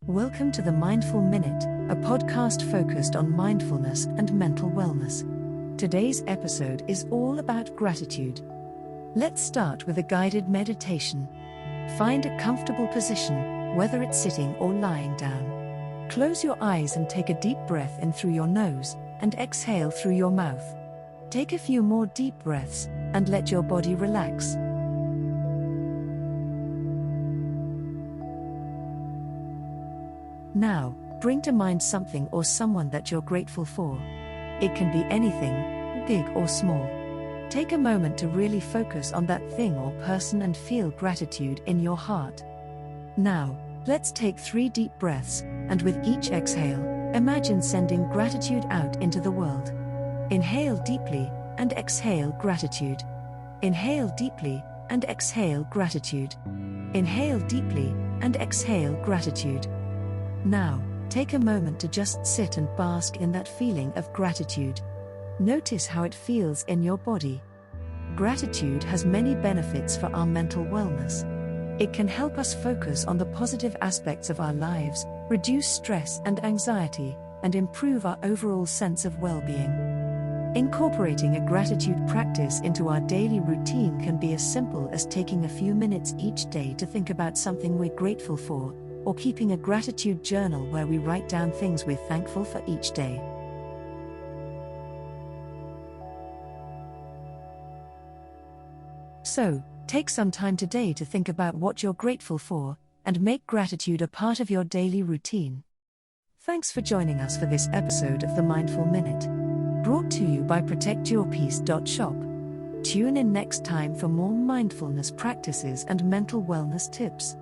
Welcome to the Mindful Minute, a podcast focused on mindfulness and mental wellness. Today's episode is all about gratitude. Let's start with a guided meditation. Find a comfortable position, whether it's sitting or lying down. Close your eyes and take a deep breath in through your nose, and exhale through your mouth. Take a few more deep breaths, and let your body relax. Now, bring to mind something or someone that you're grateful for. It can be anything, big or small. Take a moment to really focus on that thing or person and feel gratitude in your heart. Now, let's take 3 deep breaths, and with each exhale, imagine sending gratitude out into the world. Inhale deeply, and exhale gratitude. Inhale deeply, and exhale gratitude. Inhale deeply, and exhale gratitude. Now, take a moment to just sit and bask in that feeling of gratitude. Notice how it feels in your body. Gratitude has many benefits for our mental wellness. It can help us focus on the positive aspects of our lives, reduce stress and anxiety, and improve our overall sense of well-being. Incorporating a gratitude practice into our daily routine can be as simple as taking a few minutes each day to think about something we're grateful for, or keeping a gratitude journal where we write down things we're thankful for each day. So, take some time today to think about what you're grateful for, and make gratitude a part of your daily routine. Thanks for joining us for this episode of the Mindful Minute, brought to you by protectyourpeace.shop. Tune in next time for more mindfulness practices and mental wellness tips.